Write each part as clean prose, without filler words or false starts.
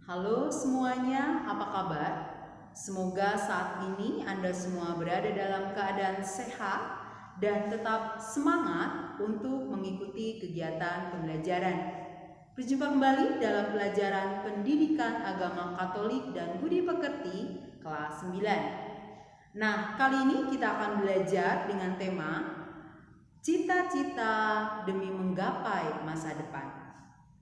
Halo semuanya, apa kabar? Semoga saat ini Anda semua berada dalam keadaan sehat dan tetap semangat untuk mengikuti kegiatan pembelajaran. Berjumpa kembali dalam pelajaran Pendidikan Agama Katolik dan Budi Pekerti kelas 9. Nah, kali ini kita akan belajar dengan tema Cita-cita demi menggapai masa depan.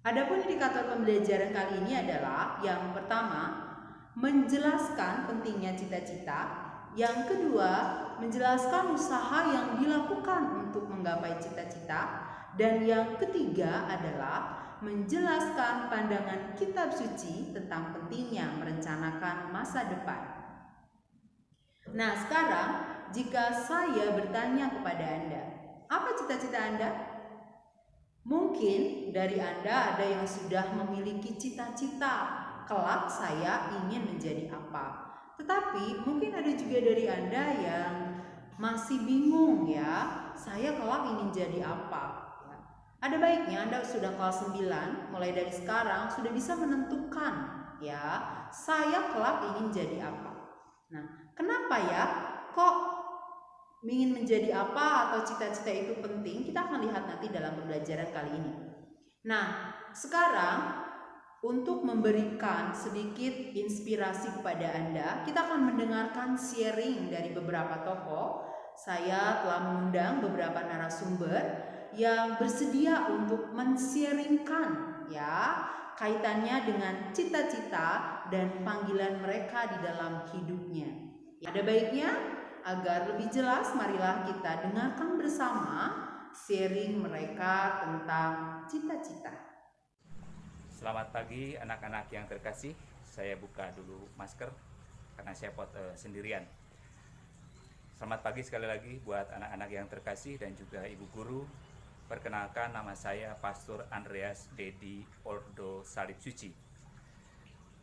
Adapun indikator pembelajaran kali ini adalah yang pertama, menjelaskan pentingnya cita-cita. Yang kedua, menjelaskan usaha yang dilakukan untuk menggapai cita-cita. Dan yang ketiga adalah menjelaskan pandangan kitab suci tentang pentingnya merencanakan masa depan. Nah, sekarang jika saya bertanya kepada Anda, apa cita-cita Anda? Mungkin dari Anda ada yang sudah memiliki cita-cita, kelak saya ingin menjadi apa. Tetapi mungkin ada juga dari Anda yang masih bingung ya, saya kelak ingin jadi apa. Ya. Ada baiknya Anda sudah kelas 9, mulai dari sekarang sudah bisa menentukan ya, saya kelak ingin jadi apa. Nah, kenapa ya? Kok ingin menjadi apa atau cita-cita itu penting? Kita akan lihat nanti dalam pembelajaran kali ini. Nah, sekarang untuk memberikan sedikit inspirasi kepada Anda, kita akan mendengarkan sharing dari beberapa tokoh. Saya telah mengundang beberapa narasumber yang bersedia untuk men-sharingkan ya kaitannya dengan cita-cita dan panggilan mereka di dalam hidupnya. Ada baiknya agar lebih jelas, marilah kita dengarkan bersama sharing mereka tentang cita-cita. Selamat pagi anak-anak yang terkasih. Saya buka dulu masker karena saya sendirian. Selamat pagi sekali lagi buat anak-anak yang terkasih dan juga ibu guru. Perkenalkan, nama saya Pastor Andreas Dedi Ordo Salib Suci.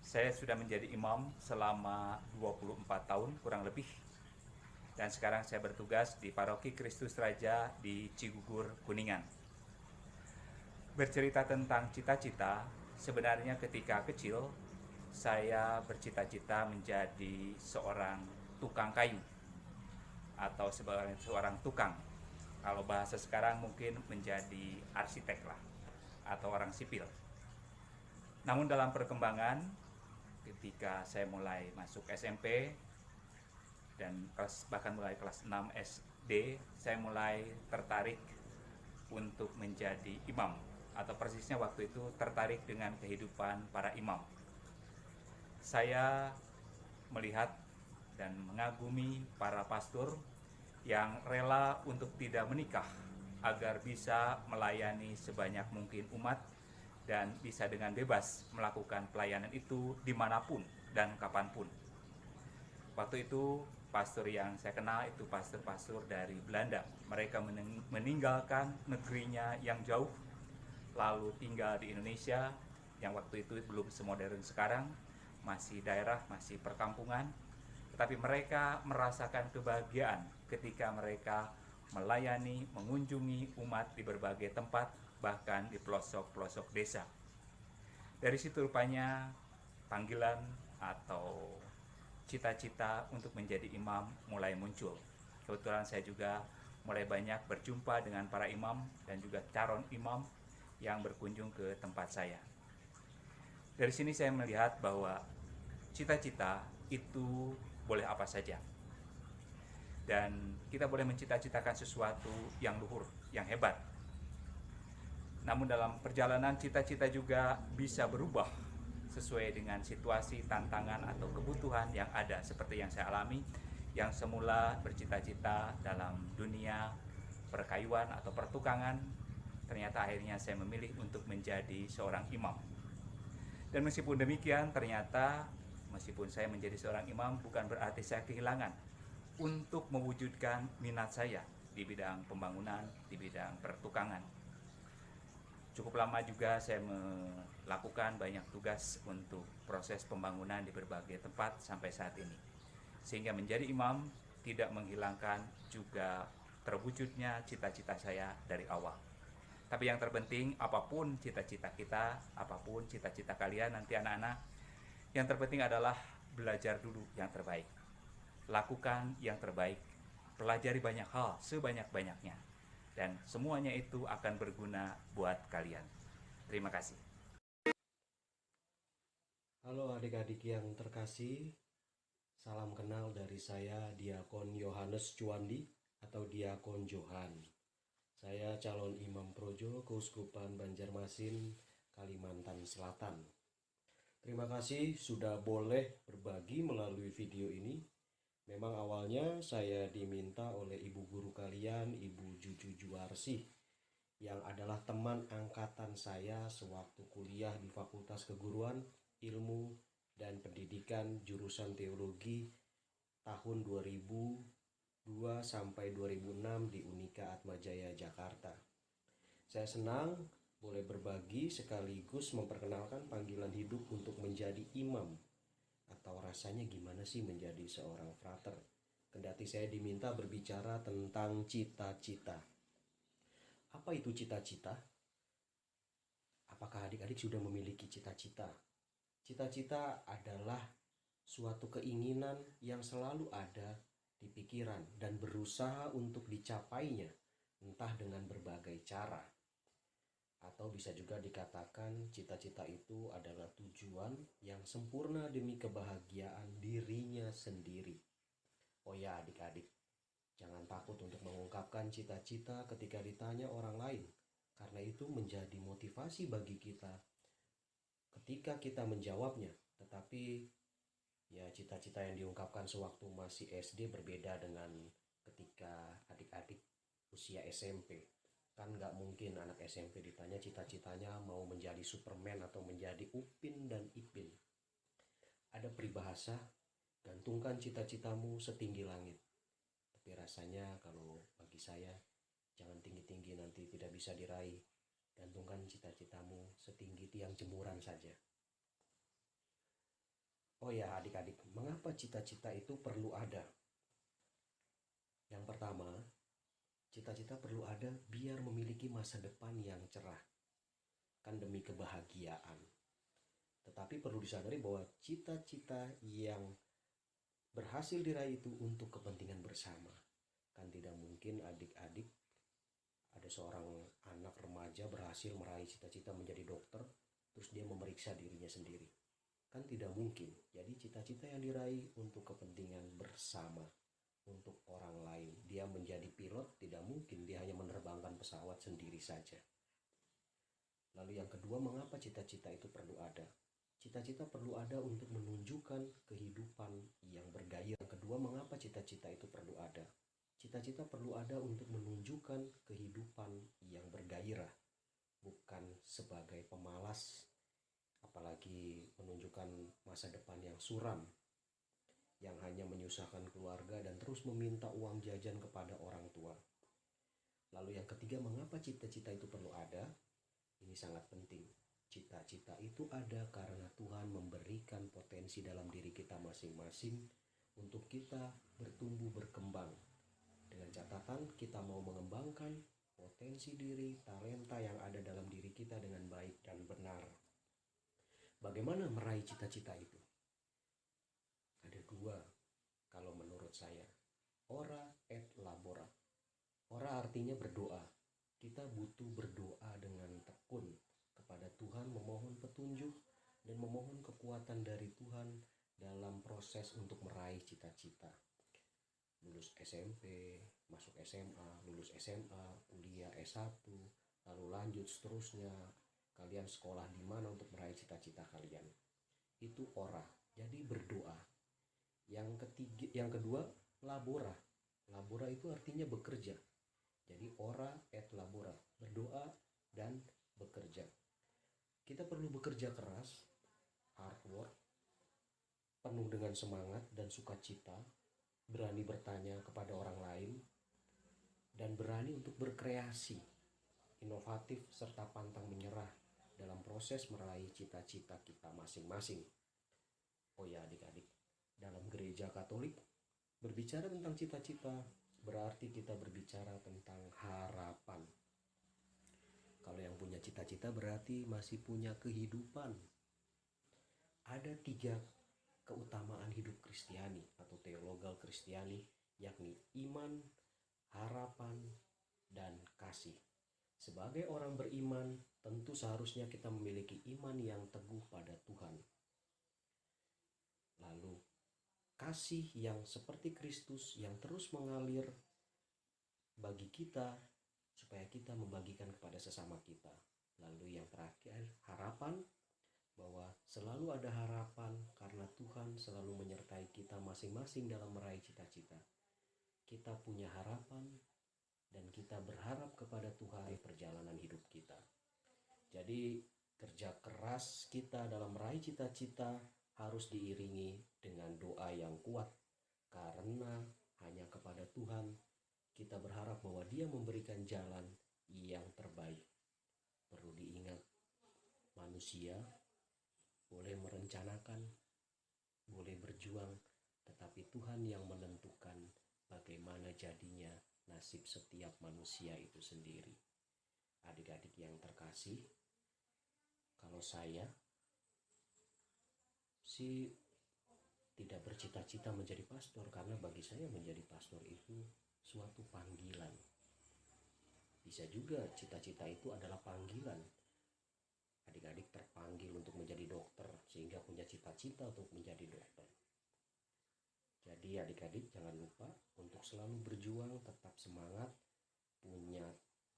Saya sudah menjadi imam selama 24 tahun kurang lebih. Dan sekarang saya bertugas di Paroki Kristus Raja di Cigugur, Kuningan. Bercerita tentang cita-cita, sebenarnya ketika kecil saya bercita-cita menjadi seorang tukang kayu atau sebagai seorang tukang. Kalau bahasa sekarang mungkin menjadi arsitek lah atau orang sipil. Namun dalam perkembangan ketika saya mulai masuk SMP dan bahkan mulai kelas 6 SD, saya mulai tertarik untuk menjadi imam, atau persisnya waktu itu tertarik dengan kehidupan para imam. Saya melihat dan mengagumi para pastor yang rela untuk tidak menikah agar bisa melayani sebanyak mungkin umat dan bisa dengan bebas melakukan pelayanan itu dimanapun dan kapanpun. Waktu itu pastor yang saya kenal itu pastor-pastor dari Belanda. Mereka meninggalkan negerinya yang jauh lalu tinggal di Indonesia yang waktu itu belum semodern sekarang, masih daerah, masih perkampungan, tetapi mereka merasakan kebahagiaan ketika mereka melayani, mengunjungi umat di berbagai tempat, bahkan di pelosok-pelosok desa. Dari situ rupanya panggilan atau cita-cita untuk menjadi imam mulai muncul. Kebetulan saya juga mulai banyak berjumpa dengan para imam dan juga calon imam yang berkunjung ke tempat saya. Dari sini saya melihat bahwa cita-cita itu boleh apa saja. Dan kita boleh mencita-citakan sesuatu yang luhur, yang hebat. Namun dalam perjalanan cita-cita juga bisa berubah sesuai dengan situasi, tantangan, atau kebutuhan yang ada. Seperti yang saya alami, yang semula bercita-cita dalam dunia perkayuan atau pertukangan, ternyata akhirnya saya memilih untuk menjadi seorang imam. Dan meskipun demikian, ternyata meskipun saya menjadi seorang imam, bukan berarti saya kehilangan untuk mewujudkan minat saya di bidang pembangunan, di bidang pertukangan. Cukup lama juga saya melakukan banyak tugas untuk proses pembangunan di berbagai tempat sampai saat ini. Sehingga menjadi imam tidak menghilangkan juga terwujudnya cita-cita saya dari awal. Tapi yang terpenting, apapun cita-cita kita, apapun cita-cita kalian nanti anak-anak, Yang terpenting adalah belajar dulu yang terbaik. Lakukan yang terbaik. Pelajari banyak hal sebanyak-banyaknya. Dan semuanya itu akan berguna buat kalian. Terima kasih. Halo adik-adik yang terkasih, salam kenal dari saya Diakon Yohanes Cuandi atau Diakon Johan. Saya calon Imam Projo Keuskupan Banjarmasin, Kalimantan Selatan. Terima kasih sudah boleh berbagi melalui video ini. Memang awalnya saya diminta oleh ibu guru kalian, Ibu Juju Juarsi, yang adalah teman angkatan saya sewaktu kuliah di Fakultas Keguruan, Ilmu, dan Pendidikan jurusan Teologi tahun 2002 sampai 2006 di Unika Atmajaya Jakarta. Saya senang boleh berbagi sekaligus memperkenalkan panggilan hidup untuk menjadi imam, atau rasanya gimana sih menjadi seorang frater. Kendati saya diminta berbicara tentang cita-cita. Apa itu cita-cita? Apakah adik-adik sudah memiliki cita-cita? Cita-cita adalah suatu keinginan yang selalu ada di pikiran dan berusaha untuk dicapainya, entah dengan berbagai cara. Atau bisa juga dikatakan cita-cita itu adalah tujuan yang sempurna demi kebahagiaan dirinya sendiri. Oh ya adik-adik, jangan takut untuk mengungkapkan cita-cita ketika ditanya orang lain, karena itu menjadi motivasi bagi kita ketika kita menjawabnya. Tetapi ya cita-cita yang diungkapkan sewaktu masih SD berbeda dengan ketika adik-adik usia SMP. Kan nggak mungkin anak SMP ditanya cita-citanya mau menjadi Superman atau menjadi Upin dan Ipin. Ada peribahasa, gantungkan cita-citamu setinggi langit. Tapi rasanya kalau bagi saya, jangan tinggi-tinggi nanti tidak bisa diraih. Gantungkan cita-citamu setinggi tiang jemuran saja. Oh ya adik-adik, mengapa cita-cita itu perlu ada? Yang pertama, cita-cita perlu ada biar memiliki masa depan yang cerah. Kan demi kebahagiaan. Tetapi perlu disadari bahwa cita-cita yang berhasil diraih itu untuk kepentingan bersama. Kan tidak mungkin adik-adik, ada seorang anak remaja berhasil meraih cita-cita menjadi dokter, terus dia memeriksa dirinya sendiri. Kan tidak mungkin. Jadi cita-cita yang diraih untuk kepentingan bersama, untuk orang lain. Dia menjadi pilot, tidak mungkin dia hanya menerbangkan pesawat sendiri saja. Lalu yang kedua, mengapa cita-cita itu perlu ada? Cita-cita perlu ada untuk menunjukkan kehidupan yang bergairah. Yang kedua, mengapa cita-cita itu perlu ada? Cita-cita perlu ada untuk menunjukkan kehidupan yang bergairah, bukan sebagai pemalas, apalagi menunjukkan masa depan yang suram, yang hanya menyusahkan keluarga dan terus meminta uang jajan kepada orang tua. Lalu yang ketiga, mengapa cita-cita itu perlu ada? Ini sangat penting. Cita-cita itu ada karena Tuhan memberikan potensi dalam diri kita masing-masing untuk kita bertumbuh berkembang. Dengan catatan kita mau mengembangkan potensi diri, talenta yang ada dalam diri kita dengan baik dan benar. Bagaimana meraih cita-cita itu? Ada dua kalau menurut saya. Ora et labora. Ora artinya berdoa. Kita butuh berdoa dengan tekun kepada Tuhan, memohon petunjuk dan memohon kekuatan dari Tuhan dalam proses untuk meraih cita-cita. Lulus SMP, masuk SMA, lulus SMA, kuliah S1, lalu lanjut seterusnya. Kalian sekolah di mana untuk meraih cita-cita kalian? Itu ora. Jadi berdoa. Yang kedua, labora. Labora itu artinya bekerja. Jadi ora et labora, berdoa dan bekerja. Kita perlu bekerja keras, hard work, penuh dengan semangat dan sukacita, berani bertanya kepada orang lain, dan berani untuk berkreasi, inovatif serta pantang menyerah dalam proses meraih cita-cita kita masing-masing. Oh ya adik-adik, dalam gereja Katolik, berbicara tentang cita-cita berarti kita berbicara tentang harapan. Kalau yang punya cita-cita berarti masih punya kehidupan. ada 3 keutamaan hidup Kristiani atau teologal Kristiani, yakni iman, harapan, dan kasih. Sebagai orang beriman, tentu seharusnya kita memiliki iman yang teguh pada Tuhan. Lalu kasih yang seperti Kristus yang terus mengalir bagi kita supaya kita membagikan kepada sesama kita. Lalu yang terakhir, harapan, bahwa selalu ada harapan karena Tuhan selalu menyertai kita masing-masing dalam meraih cita-cita. Kita punya harapan dan kita berharap kepada Tuhan di perjalanan hidup kita. Jadi kerja keras kita dalam meraih cita-cita harus diiringi dengan doa yang kuat, karena hanya kepada Tuhan kita berharap bahwa Dia memberikan jalan yang terbaik. Perlu diingat, manusia boleh merencanakan, boleh berjuang, tetapi Tuhan yang menentukan bagaimana jadinya nasib setiap manusia itu sendiri. Adik-adik yang terkasih, kalau saya sih tidak bercita-cita menjadi pastor, karena bagi saya menjadi pastor itu suatu panggilan. Bisa juga cita-cita itu adalah panggilan. Adik-adik terpanggil untuk menjadi dokter sehingga punya cita-cita untuk menjadi dokter. Jadi adik-adik jangan lupa untuk selalu berjuang, tetap semangat, punya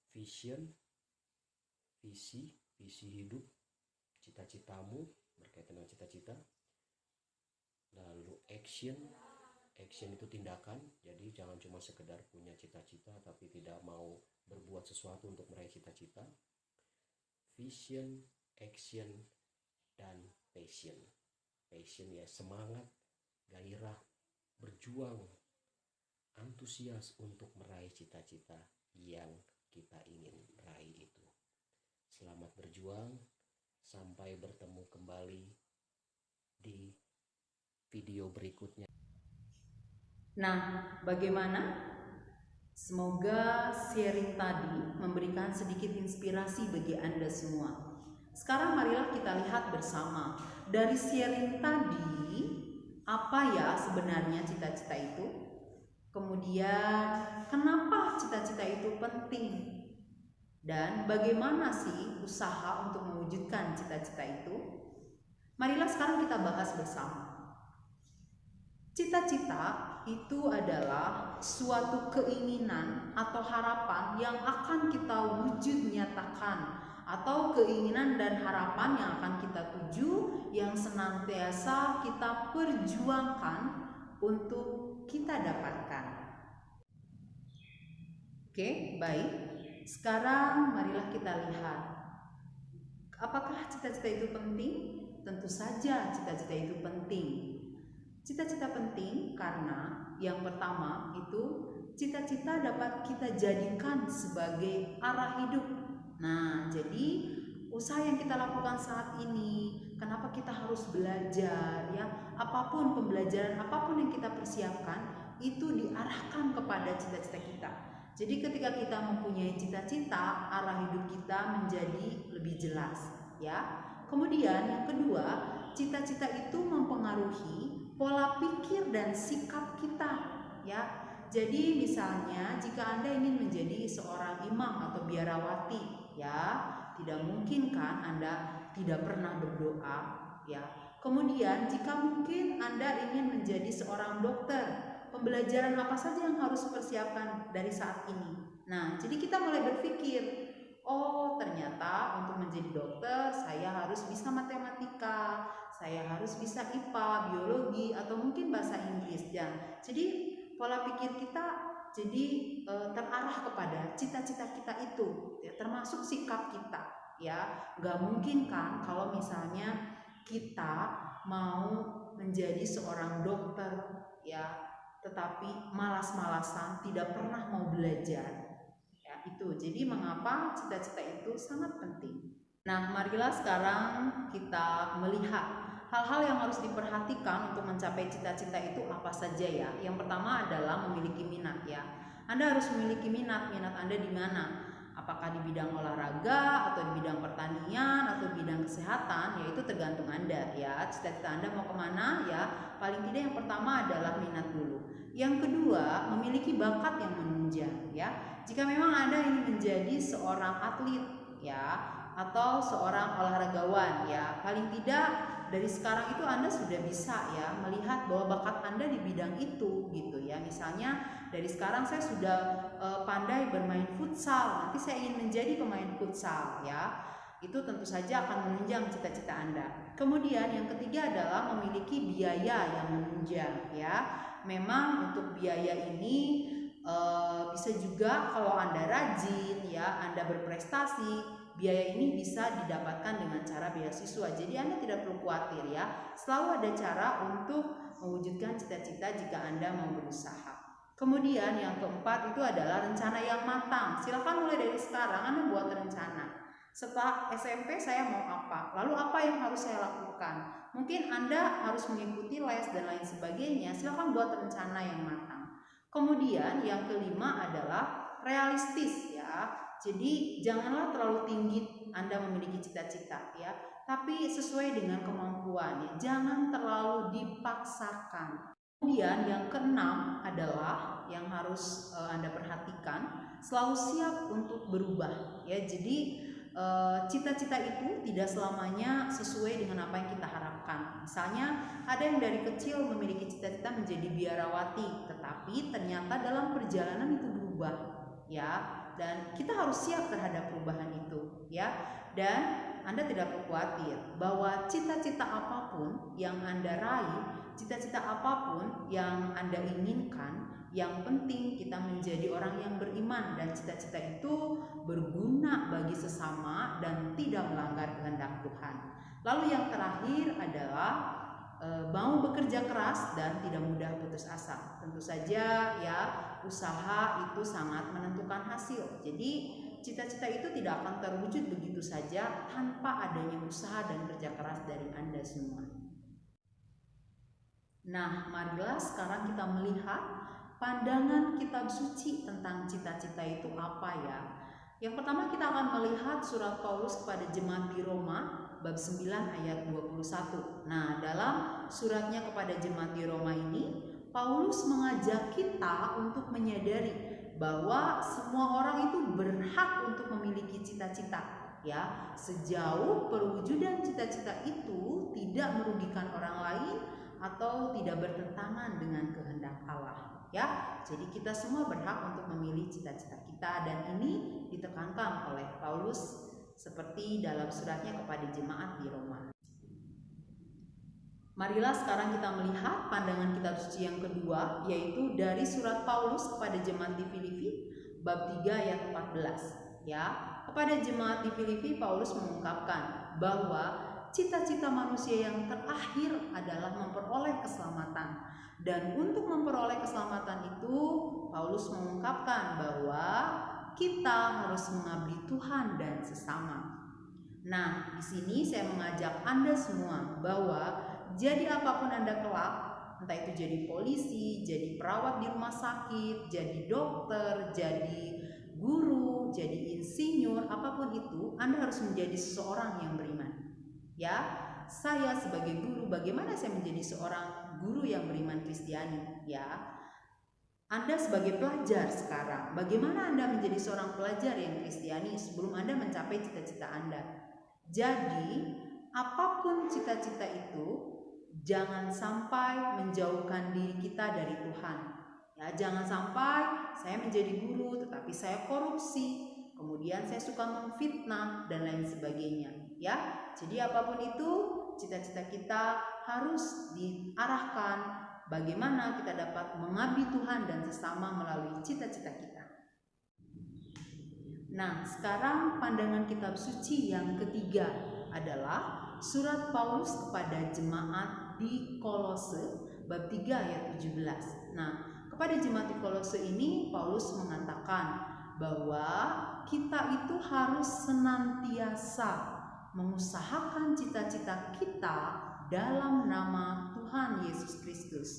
vision, visi hidup, cita-citamu berkaitan dengan cita-cita. Lalu action itu tindakan. Jadi jangan cuma sekedar punya cita-cita tapi tidak mau berbuat sesuatu untuk meraih cita-cita. Vision, action, dan passion. Passion ya semangat, gairah, berjuang, antusias untuk meraih cita-cita yang kita ingin raih itu. Selamat berjuang, sampai bertemu kembali di video berikutnya. Nah, bagaimana? Semoga sharing tadi memberikan sedikit inspirasi bagi Anda semua. Sekarang marilah kita lihat bersama dari sharing tadi, apa ya sebenarnya cita-cita itu? Kemudian kenapa cita-cita itu penting? Dan bagaimana sih usaha untuk mewujudkan cita-cita itu? Marilah sekarang kita bahas bersama. Cita-cita itu adalah suatu keinginan atau harapan yang akan kita wujud nyatakan, atau keinginan dan harapan yang akan kita tuju, yang senantiasa kita perjuangkan untuk kita dapatkan. Oke, baik. Sekarang marilah kita lihat, apakah cita-cita itu penting? Tentu saja cita-cita itu penting. Cita-cita penting karena yang pertama itu cita-cita dapat kita jadikan sebagai arah hidup. Nah, jadi usaha yang kita lakukan saat ini, kenapa kita harus belajar ya? Apapun pembelajaran, apapun yang kita persiapkan itu diarahkan kepada cita-cita kita. Jadi ketika kita mempunyai cita-cita, arah hidup kita menjadi lebih jelas ya. Kemudian yang kedua, cita-cita itu mempengaruhi pola pikir dan sikap kita ya. Jadi misalnya jika Anda ingin menjadi seorang imam atau biarawati ya, tidak mungkin kan Anda tidak pernah berdoa ya. Kemudian jika mungkin Anda ingin menjadi seorang dokter, pembelajaran apa saja yang harus dipersiapkan dari saat ini. Nah, jadi kita mulai berpikir, oh ternyata untuk menjadi dokter saya harus bisa matematika, saya harus bisa IPA, biologi, atau mungkin bahasa Inggris. Ya. Jadi pola pikir kita jadi terarah kepada cita-cita kita itu, ya, termasuk sikap kita. Ya, nggak mungkin kan kalau misalnya kita mau menjadi seorang dokter, ya, tetapi malas-malasan, tidak pernah mau belajar. Ya, itu. Jadi mengapa cita-cita itu sangat penting. Nah, marilah sekarang kita melihat hal-hal yang harus diperhatikan untuk mencapai cita-cita itu apa saja ya. Yang pertama adalah memiliki minat ya. Anda harus memiliki minat Anda di mana? Apakah di bidang olahraga atau di bidang pertanian atau bidang kesehatan, ya itu tergantung Anda ya. Cita-cita Anda mau kemana ya. Paling tidak yang pertama adalah minat dulu. Yang kedua, memiliki bakat yang menunjang ya. Jika memang Anda ingin menjadi seorang atlet ya, atau seorang olahragawan ya, paling tidak dari sekarang itu Anda sudah bisa ya melihat bahwa bakat Anda di bidang itu gitu ya. Misalnya dari sekarang saya sudah pandai bermain futsal, nanti saya ingin menjadi pemain futsal ya. Itu tentu saja akan menunjang cita-cita Anda. Kemudian yang ketiga adalah memiliki biaya yang menunjang ya. Memang untuk biaya ini bisa juga kalau Anda rajin ya, Anda berprestasi, biaya ini bisa didapatkan dengan cara beasiswa. Jadi Anda tidak perlu khawatir ya. Selalu ada cara untuk mewujudkan cita-cita jika Anda mau berusaha. Kemudian yang keempat itu adalah rencana yang matang. Silakan mulai dari sekarang Anda buat rencana. Setelah SMP saya mau apa? Lalu apa yang harus saya lakukan? Mungkin Anda harus mengikuti les dan lain sebagainya. Silakan buat rencana yang matang. Kemudian yang kelima adalah realistis ya. Jadi janganlah terlalu tinggi Anda memiliki cita-cita ya, tapi sesuai dengan kemampuan ya. Jangan terlalu dipaksakan. Kemudian yang keenam adalah yang harus Anda perhatikan, selalu siap untuk berubah ya. Jadi cita-cita itu tidak selamanya sesuai dengan apa yang kita harapkan. Misalnya ada yang dari kecil memiliki cita-cita menjadi biarawati, tetapi ternyata dalam perjalanan itu berubah ya. Dan kita harus siap terhadap perubahan itu ya. Dan Anda tidak perlu khawatir bahwa cita-cita apapun yang Anda raih, cita-cita apapun yang Anda inginkan, yang penting kita menjadi orang yang beriman dan cita-cita itu berguna bagi sesama dan tidak melanggar kehendak Tuhan. Lalu yang terakhir adalah mau bekerja keras dan tidak mudah putus asa. Tentu saja ya, usaha itu sangat menentukan hasil. Jadi cita-cita itu tidak akan terwujud begitu saja tanpa adanya usaha dan kerja keras dari Anda semua. Nah, marilah sekarang kita melihat pandangan kitab suci tentang cita-cita itu apa ya. Yang pertama kita akan melihat surat Paulus kepada jemaat di Roma bab 9 ayat 21. Nah, dalam suratnya kepada jemaat di Roma ini, Paulus mengajak kita untuk menyadari bahwa semua orang itu berhak untuk memiliki cita-cita ya, sejauh perwujudan cita-cita itu tidak merugikan orang lain atau tidak bertentangan dengan kehendak Allah ya. Jadi kita semua berhak untuk memilih cita-cita kita, dan ini ditekankan oleh Paulus seperti dalam suratnya kepada jemaat di Roma. Marilah sekarang kita melihat pandangan kitab suci yang kedua, yaitu dari surat Paulus kepada jemaat di Filipi bab 3 ayat 14 ya. Kepada jemaat di Filipi, Paulus mengungkapkan bahwa cita-cita manusia yang terakhir adalah memperoleh keselamatan. Dan untuk memperoleh keselamatan itu, Paulus mengungkapkan bahwa kita harus mengabdi Tuhan dan sesama. Nah, di sini saya mengajak Anda semua bahwa jadi apapun Anda kelak, entah itu jadi polisi, jadi perawat di rumah sakit, jadi dokter, jadi guru, jadi insinyur, apapun itu, Anda harus menjadi seseorang yang beriman. Ya, saya sebagai guru, bagaimana saya menjadi seorang guru yang beriman Kristiani? Ya, Anda sebagai pelajar sekarang, bagaimana Anda menjadi seorang pelajar yang Kristiani sebelum Anda mencapai cita-cita Anda? Jadi, apapun cita-cita itu, jangan sampai menjauhkan diri kita dari Tuhan. Ya, jangan sampai saya menjadi guru tetapi saya korupsi, kemudian saya suka memfitnah dan lain sebagainya. Ya, jadi apapun itu, cita-cita kita harus diarahkan bagaimana kita dapat mengabdi Tuhan dan sesama melalui cita-cita kita. Nah, sekarang pandangan kitab suci yang ketiga adalah surat Paulus kepada jemaat di Kolose bab 3 ayat 17. Nah, kepada jemaat di Kolose ini Paulus mengatakan bahwa kita itu harus senantiasa mengusahakan cita-cita kita dalam nama Tuhan Yesus Kristus.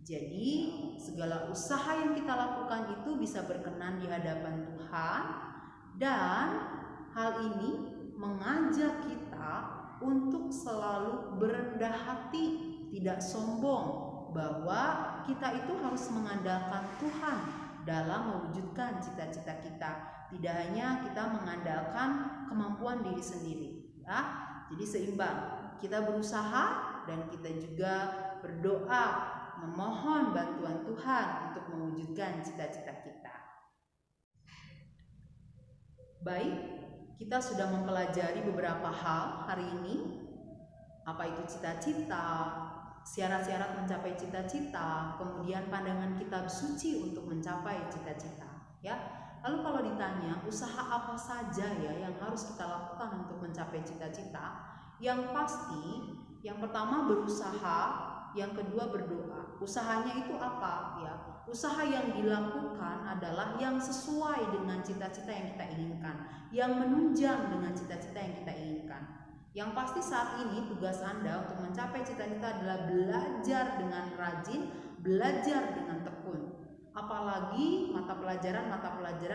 Jadi segala usaha yang kita lakukan itu bisa berkenan di hadapan Tuhan Dan hal ini mengajak kita untuk selalu berendah hati, tidak sombong, bahwa kita itu harus mengandalkan Tuhan dalam mewujudkan cita-cita kita. Tidak hanya kita mengandalkan kemampuan diri sendiri, ya. Jadi seimbang. Kita berusaha dan kita juga berdoa, memohon bantuan Tuhan untuk mewujudkan cita-cita kita. Baik, kita sudah mempelajari beberapa hal hari ini. Apa itu cita-cita, syarat-syarat mencapai cita-cita, kemudian pandangan kitab suci untuk mencapai cita-cita, ya. Lalu kalau ditanya usaha apa saja ya yang harus kita lakukan untuk mencapai cita-cita, yang pasti yang pertama berusaha, yang kedua berdoa. Usahanya itu apa ya? Usaha yang dilakukan adalah yang sesuai dengan cita-cita yang kita inginkan, yang menunjang dengan cita-cita yang kita inginkan. Yang pasti saat ini tugas Anda untuk mencapai cita-cita adalah belajar dengan rajin, belajar dengan tekun. Apalagi mata pelajaran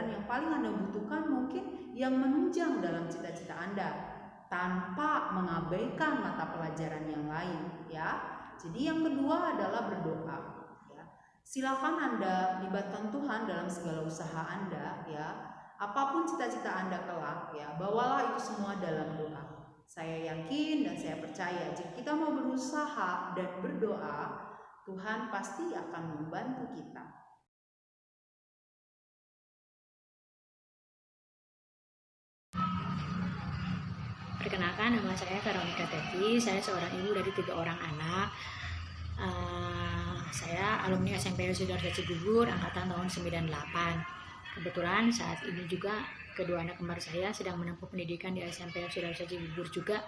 yang paling Anda butuhkan mungkin yang menunjang dalam cita-cita Anda, tanpa mengabaikan mata pelajaran yang lain, ya. Jadi yang kedua adalah berdoa, ya. Silakan Anda libatkan Tuhan dalam segala usaha Anda, ya. Apapun cita-cita Anda kelak, ya, bawalah itu semua dalam doa. Saya yakin dan saya percaya jika kita mau berusaha dan berdoa, Tuhan pasti akan membantu kita. Perkenalkan, nama saya Veronica Teti. Saya seorang ibu dari 3 orang anak. Saya alumni SMP Sidoarjo Cibubur angkatan tahun 98. Kebetulan saat ini juga kedua anak kembar saya sedang menempuh pendidikan di SMP Sidoarjo Cibubur juga,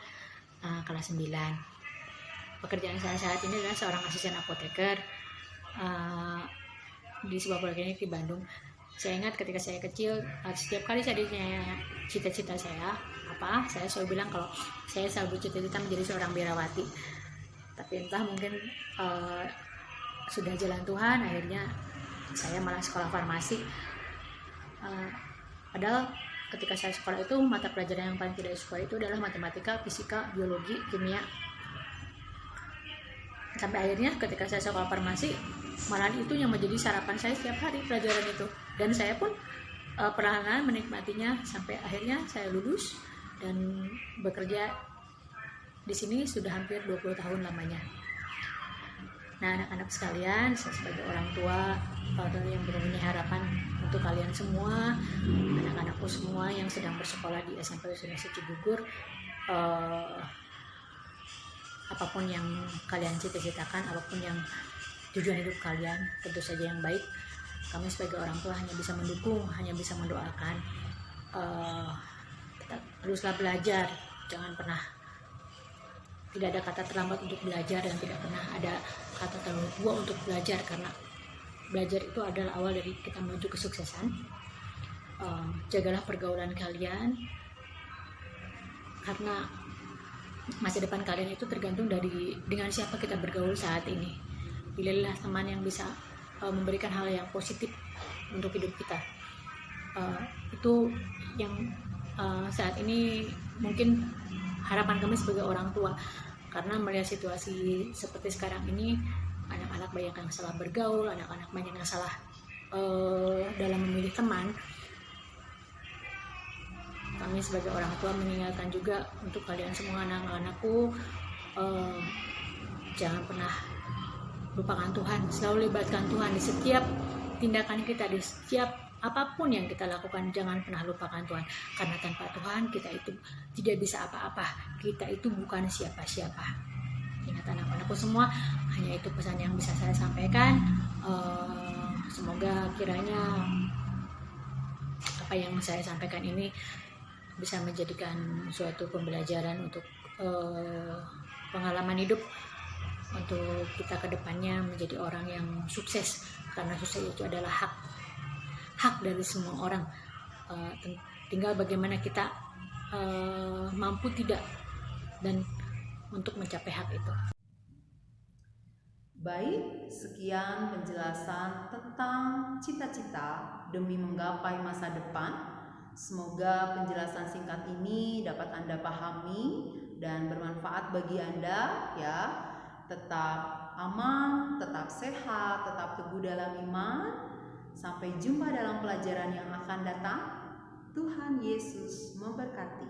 kelas 9. Pekerjaan saya saat ini adalah seorang asisten apoteker di sebuah poliklinik di Bandung. Saya ingat ketika saya kecil, setiap kali saya ditanya cita-cita saya apa, saya selalu bilang kalau saya selalu bercita-cita menjadi seorang biarawati. Tapi entah mungkin sudah jalan Tuhan, akhirnya saya malah sekolah farmasi. Padahal ketika saya sekolah itu mata pelajaran yang paling tidak disukai itu adalah matematika, fisika, biologi, kimia. Sampai akhirnya ketika saya sekolah farmasi, malahan itu yang menjadi sarapan saya setiap hari, pelajaran itu. Dan saya pun perlahan-lahan menikmatinya sampai akhirnya saya lulus dan bekerja di sini sudah hampir 20 tahun lamanya. Nah, anak-anak sekalian, saya sebagai orang tua yang mempunyai harapan untuk kalian semua, anak-anakku semua yang sedang bersekolah di SMP Sidoarjo Cibubur, apapun yang kalian cita-citakan, apapun yang tujuan hidup kalian, tentu saja yang baik. Kami sebagai orang tua hanya bisa mendukung, hanya bisa mendoakan. Teruslah belajar, jangan pernah, tidak ada kata terlambat untuk belajar dan tidak pernah ada kata terlalu tua untuk belajar, karena belajar itu adalah awal dari kita menuju kesuksesan. Jagalah pergaulan kalian, karena masa depan kalian itu tergantung dari dengan siapa kita bergaul saat ini. Pilihlah teman yang bisa memberikan hal yang positif untuk hidup kita. Itu yang saat ini mungkin harapan kami sebagai orang tua, karena melihat situasi seperti sekarang ini, anak-anak banyak yang salah bergaul, anak-anak banyak yang salah dalam memilih teman. Kami sebagai orang tua mengingatkan juga untuk kalian semua anak-anakku, jangan pernah lupakan Tuhan, selalu libatkan Tuhan di setiap tindakan kita, di setiap apapun yang kita lakukan. Jangan pernah lupakan Tuhan, karena tanpa Tuhan kita itu tidak bisa apa-apa, kita itu bukan siapa-siapa. Ingat anak-anakku semua, hanya itu pesan yang bisa saya sampaikan. Semoga kiranya apa yang saya sampaikan ini bisa menjadikan suatu pembelajaran untuk pengalaman hidup, untuk kita ke depannya menjadi orang yang sukses, karena sukses itu adalah hak dari semua orang. Tinggal bagaimana kita mampu tidak dan untuk mencapai hak itu. Baik, sekian penjelasan tentang cita-cita demi menggapai masa depan. Semoga penjelasan singkat ini dapat Anda pahami dan bermanfaat bagi Anda ya. Tetap aman, tetap sehat, tetap teguh dalam iman. Sampai jumpa dalam pelajaran yang akan datang. Tuhan Yesus memberkati.